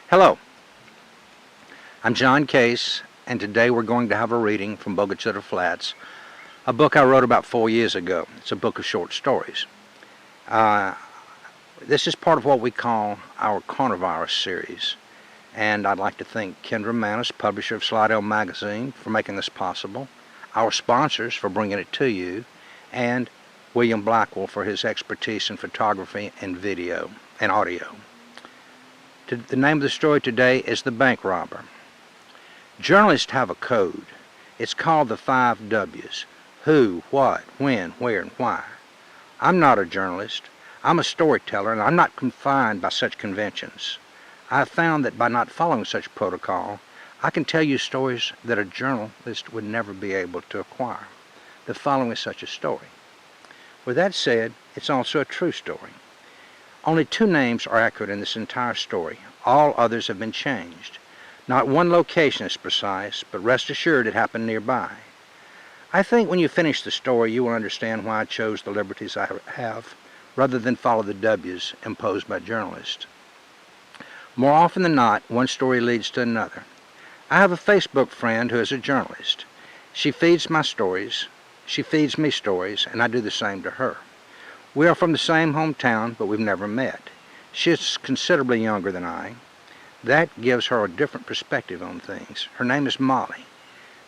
Hello, I'm John Case, and today we're going to have a reading from Bogota Flats, a book I wrote about 4 years ago. It's a book of short stories. This is part of what we call our Coronavirus series, and I'd like to thank Kendra Manis, publisher of Slidell magazine, for making this possible, our sponsors for bringing it to you, and William Blackwell for his expertise in photography and video and audio. The name of the story today is The Bank Robber. Journalists have a code. It's called the 5 W's. Who, what, when, where, and why. I'm not a journalist. I'm a storyteller, and I'm not confined by such conventions. I've found that by not following such protocol, I can tell you stories that a journalist would never be able to acquire. The following is such a story. With that said, it's also a true story. Only 2 names are accurate in this entire story. All others have been changed. Not one location is precise, but rest assured it happened nearby. I think when you finish the story, you will understand why I chose the liberties I have, rather than follow the W's imposed by journalists. More often than not, one story leads to another. I have a Facebook friend who is a journalist. She feeds me stories, and I do the same to her. We are from the same hometown, but we've never met. She is considerably younger than I. That gives her a different perspective on things. Her name is Molly.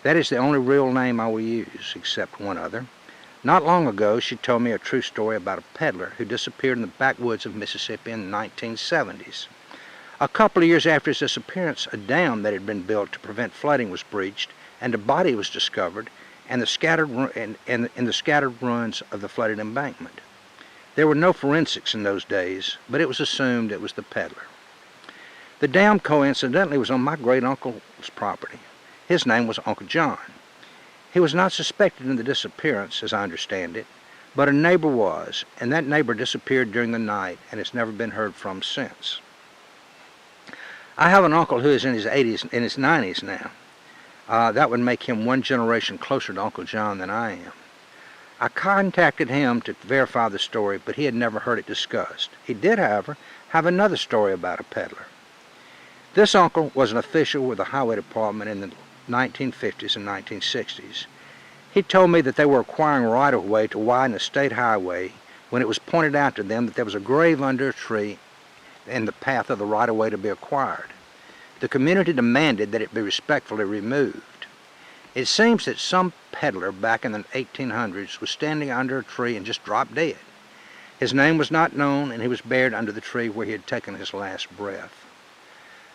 That is the only real name I will use, except one other. Not long ago, she told me a true story about a peddler who disappeared in the backwoods of Mississippi in the 1970s. A couple of years after his disappearance, a dam that had been built to prevent flooding was breached, and a body was discovered in the scattered ruins of the flooded embankment. There were no forensics in those days, but it was assumed it was the peddler. The dam coincidentally was on my great-uncle's property. His name was Uncle John. He was not suspected in the disappearance, as I understand it, but a neighbor was, and that neighbor disappeared during the night and has never been heard from since. I have an uncle who is in his 90s now. That would make him one generation closer to Uncle John than I am. I contacted him to verify the story, but he had never heard it discussed. He did, however, have another story about a peddler. This uncle was an official with the highway department in the 1950s and 1960s. He told me that they were acquiring right-of-way to widen a state highway when it was pointed out to them that there was a grave under a tree in the path of the right-of-way to be acquired. The community demanded that it be respectfully removed. It seems that some peddler back in the 1800s was standing under a tree and just dropped dead. His name was not known, and he was buried under the tree where he had taken his last breath.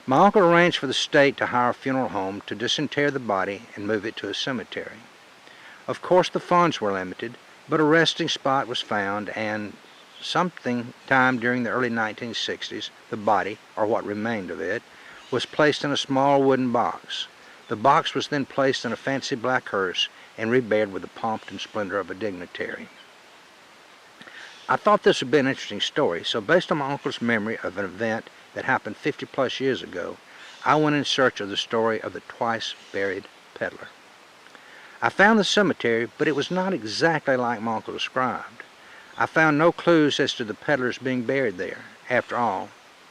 My uncle arranged for the state to hire a funeral home to disinter the body and move it to a cemetery. Of course, the funds were limited, but a resting spot was found, and sometime during the early 1960s, the body, or what remained of it, was placed in a small wooden box. The box was then placed in a fancy black hearse and reburied with the pomp and splendor of a dignitary. I thought this would be an interesting story, so based on my uncle's memory of an event that happened 50-plus years ago, I went in search of the story of the twice-buried peddler. I found the cemetery, but it was not exactly like my uncle described. I found no clues as to the peddlers being buried there. After all,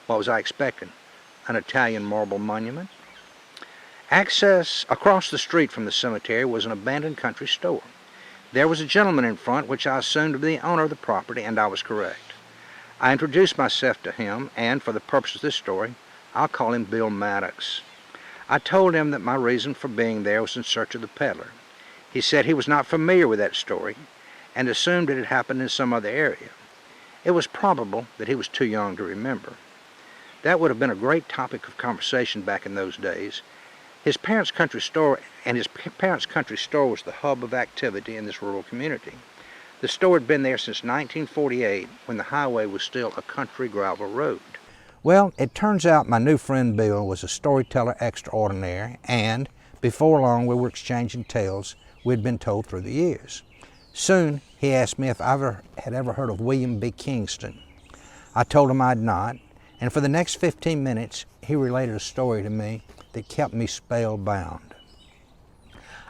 what was I expecting? An Italian marble monument? Access across the street from the cemetery was an abandoned country store. There was a gentleman in front, which I assumed to be the owner of the property, and I was correct. I introduced myself to him, and for the purpose of this story, I'll call him Bill Maddox. I told him that my reason for being there was in search of the peddler. He said he was not familiar with that story, and assumed it had happened in some other area. It was probable that he was too young to remember. That would have been a great topic of conversation back in those days. His parents' country store was the hub of activity in this rural community. The store had been there since 1948, when the highway was still a country gravel road. Well, it turns out my new friend Bill was a storyteller extraordinaire, and before long we were exchanging tales we'd been told through the years. Soon he asked me if I had ever heard of William B. Kingston. I told him I'd not, and for the next 15 minutes he related a story to me that kept me spellbound.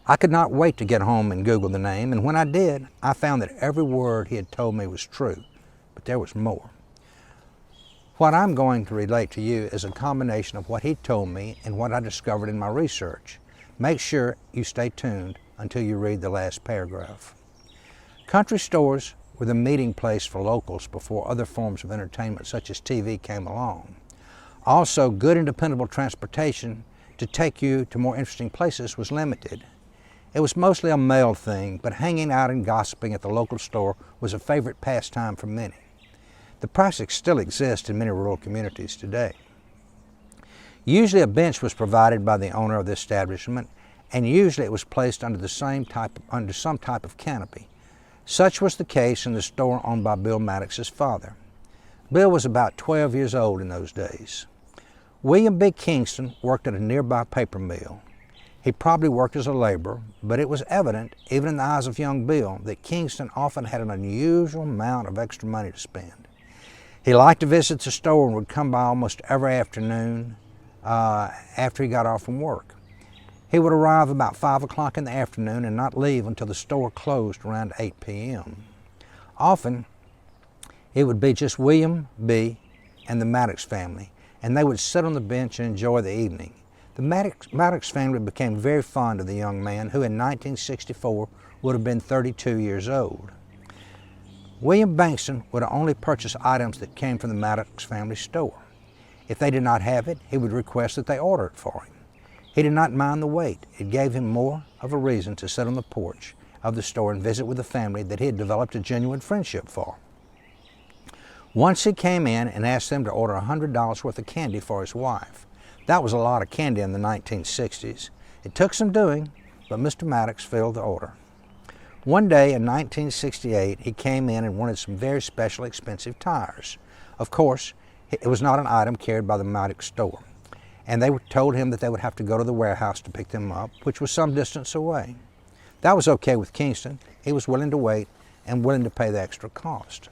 I could not wait to get home and Google the name, and when I did, I found that every word he had told me was true, but there was more. What I'm going to relate to you is a combination of what he told me and what I discovered in my research. Make sure you stay tuned until you read the last paragraph. Country stores were the meeting place for locals before other forms of entertainment such as TV came along. Also, good and dependable transportation to take you to more interesting places was limited. It was mostly a male thing, but hanging out and gossiping at the local store was a favorite pastime for many. The practice still exists in many rural communities today. Usually a bench was provided by the owner of the establishment, and usually it was placed under some type of canopy. Such was the case in the store owned by Bill Maddox's father. Bill was about 12 years old in those days. William B. Kingston worked at a nearby paper mill. He probably worked as a laborer, but it was evident, even in the eyes of young Bill, that Kingston often had an unusual amount of extra money to spend. He liked to visit the store and would come by almost every afternoon after he got off from work. He would arrive about 5 o'clock in the afternoon and not leave until the store closed around 8 p.m. Often, it would be just William B. and the Maddox family, and they would sit on the bench and enjoy the evening. The Maddox family became very fond of the young man, who in 1964 would have been 32 years old. William Bankston would only purchase items that came from the Maddox family store. If they did not have it, he would request that they order it for him. He did not mind the wait. It gave him more of a reason to sit on the porch of the store and visit with the family that he had developed a genuine friendship for. Once he came in and asked them to order $100 worth of candy for his wife. That was a lot of candy in the 1960s. It took some doing, but Mr. Maddox filled the order. One day in 1968, he came in and wanted some very special expensive tires. Of course, it was not an item carried by the Maddox store, and they told him that they would have to go to the warehouse to pick them up, which was some distance away. That was okay with Kingston. He was willing to wait and willing to pay the extra cost.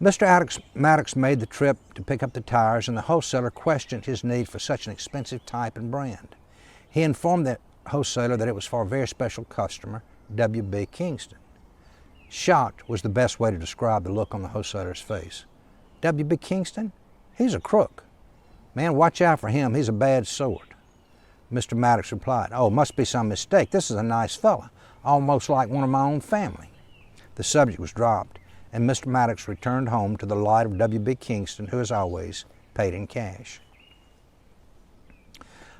Mr. Maddox made the trip to pick up the tires, and the wholesaler questioned his need for such an expensive type and brand. He informed the wholesaler that it was for a very special customer, W.B. Kingston. Shocked was the best way to describe the look on the wholesaler's face. W.B. Kingston? He's a crook. Man, watch out for him. He's a bad sort. Mr. Maddox replied, "Oh, must be some mistake. This is a nice fella, almost like one of my own family." The subject was dropped, and Mr. Maddox returned home to the light of W.B. Kingston, who, as always, paid in cash.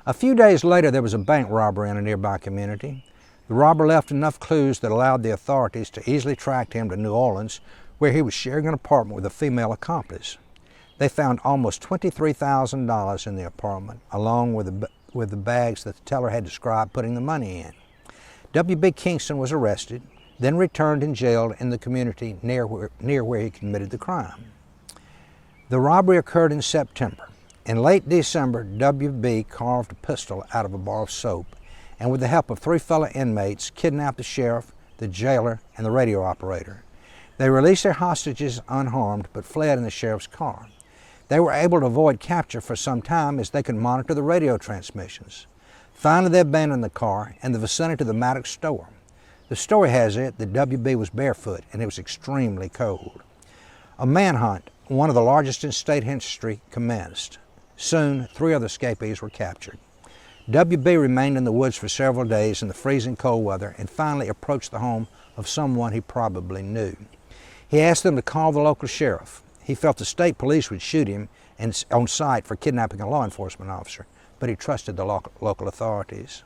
A few days later, there was a bank robbery in a nearby community. The robber left enough clues that allowed the authorities to easily track him to New Orleans, where he was sharing an apartment with a female accomplice. They found almost $23,000 in the apartment, along with the bags that the teller had described putting the money in. W.B. Kingston was arrested, then returned and jailed in the community near where he committed the crime. The robbery occurred in September. In late December, W.B. carved a pistol out of a bar of soap, and with the help of 3 fellow inmates, kidnapped the sheriff, the jailer, and the radio operator. They released their hostages unharmed, but fled in the sheriff's car. They were able to avoid capture for some time as they could monitor the radio transmissions. Finally, they abandoned the car in the vicinity of the Maddox store. The story has it that W.B. was barefoot and it was extremely cold. A manhunt, one of the largest in state history, commenced. Soon, 3 other escapees were captured. W.B. remained in the woods for several days in the freezing cold weather and finally approached the home of someone he probably knew. He asked them to call the local sheriff. He felt the state police would shoot him on sight for kidnapping a law enforcement officer, but he trusted the local authorities.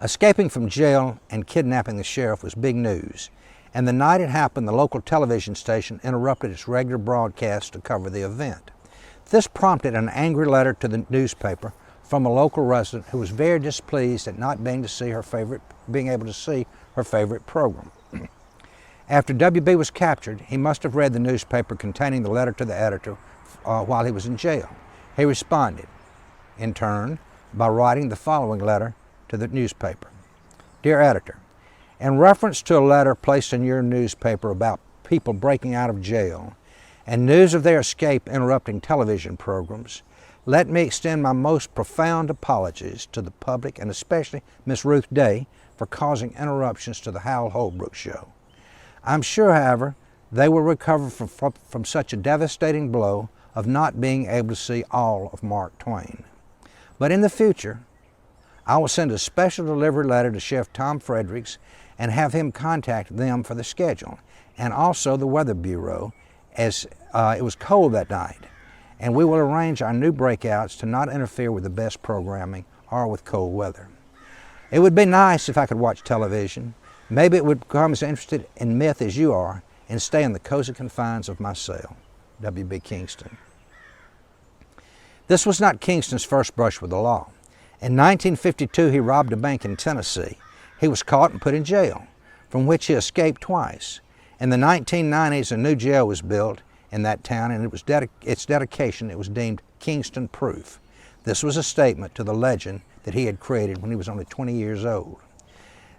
Escaping from jail and kidnapping the sheriff was big news, and the night it happened, the local television station interrupted its regular broadcast to cover the event. This prompted an angry letter to the newspaper from a local resident who was very displeased at not being able to see her favorite program. After W.B. was captured, he must have read the newspaper containing the letter to the editor while he was in jail. He responded, in turn, by writing the following letter to the newspaper. Dear editor, in reference to a letter placed in your newspaper about people breaking out of jail and news of their escape interrupting television programs, let me extend my most profound apologies to the public and especially Miss Ruth Day for causing interruptions to the Hal Holbrook show. I'm sure, however, they will recover from such a devastating blow of not being able to see all of Mark Twain. But in the future, I will send a special delivery letter to Chef Tom Fredericks and have him contact them for the schedule, and also the Weather Bureau, as it was cold that night. And we will arrange our new breakouts to not interfere with the best programming or with cold weather. It would be nice if I could watch television. Maybe it would become as interested in myth as you are and stay in the cozy confines of my cell. W.B. Kingston. This was not Kingston's first brush with the law. In 1952, he robbed a bank in Tennessee. He was caught and put in jail, from which he escaped twice. In the 1990s, a new jail was built in that town, and its dedication was deemed Kingston Proof. This was a statement to the legend that he had created when he was only 20 years old.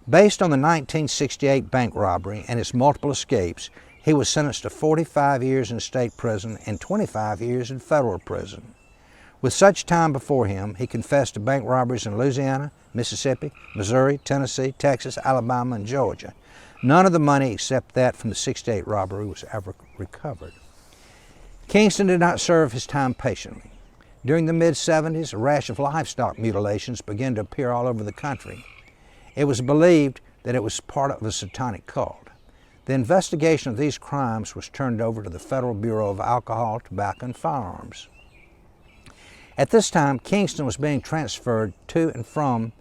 Based on the 1968 bank robbery and its multiple escapes, he was sentenced to 45 years in state prison and 25 years in federal prison. With such time before him, he confessed to bank robberies in Louisiana, Mississippi, Missouri, Tennessee, Texas, Alabama, and Georgia. None of the money except that from the 68 robbery was ever recovered. Kingston did not serve his time patiently. During the mid-70s, a rash of livestock mutilations began to appear all over the country. It was believed that it was part of a satanic cult. The investigation of these crimes was turned over to the Federal Bureau of Alcohol, Tobacco, and Firearms. At this time, Kingston was being transferred to and from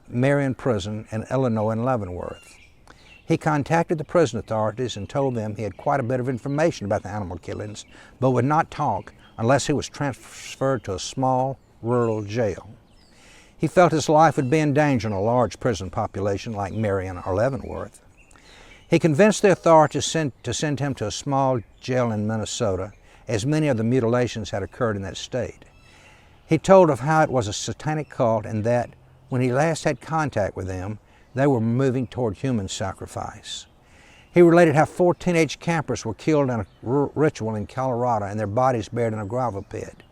Marion Prison in Illinois and Leavenworth. He contacted the prison authorities and told them he had quite a bit of information about the animal killings, but would not talk unless he was transferred to a small rural jail. He felt his life would be in danger in a large prison population like Marion or Leavenworth. He convinced the authorities to send him to a small jail in Minnesota, as many of the mutilations had occurred in that state. He told of how it was a satanic cult and that when he last had contact with them, they were moving toward human sacrifice. He related how 4 teenage campers were killed in a ritual in Colorado and their bodies buried in a gravel pit.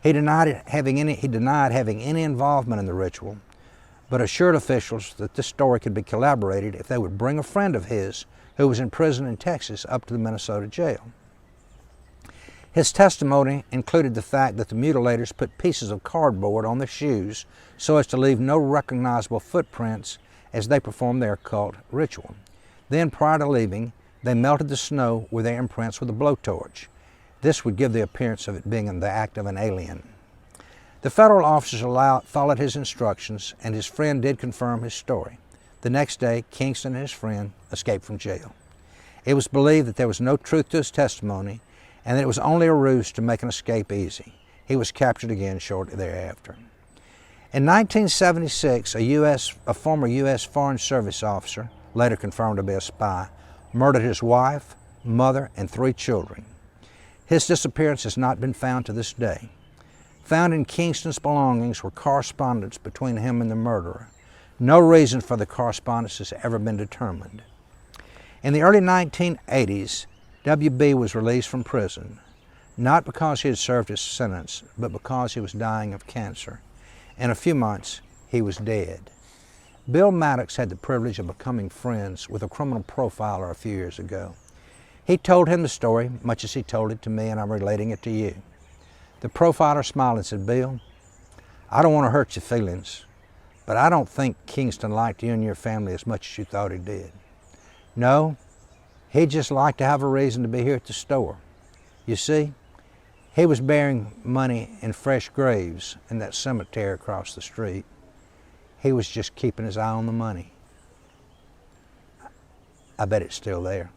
He denied having any involvement in the ritual, but assured officials that this story could be corroborated if they would bring a friend of his who was in prison in Texas up to the Minnesota jail. His testimony included the fact that the mutilators put pieces of cardboard on their shoes so as to leave no recognizable footprints as they performed their occult ritual. Then, prior to leaving, they melted the snow with their imprints with a blowtorch. This would give the appearance of it being in the act of an alien. The federal officers followed his instructions, and his friend did confirm his story. The next day, Kingston and his friend escaped from jail. It was believed that there was no truth to his testimony, and that it was only a ruse to make an escape easy. He was captured again shortly thereafter. In 1976, a former U.S. Foreign Service officer, later confirmed to be a spy, murdered his wife, mother, and 3 children. His disappearance has not been found to this day. Found in Kingston's belongings were correspondence between him and the murderer. No reason for the correspondence has ever been determined. In the early 1980s, W.B. was released from prison, not because he had served his sentence, but because he was dying of cancer. In a few months, he was dead. Bill Maddox had the privilege of becoming friends with a criminal profiler a few years ago. He told him the story, much as he told it to me, and I'm relating it to you. The profiler smiled and said, "Bill, I don't want to hurt your feelings, but I don't think Kingston liked you and your family as much as you thought he did. No, he'd just like to have a reason to be here at the store. You see, he was burying money in fresh graves in that cemetery across the street. He was just keeping his eye on the money. I bet it's still there."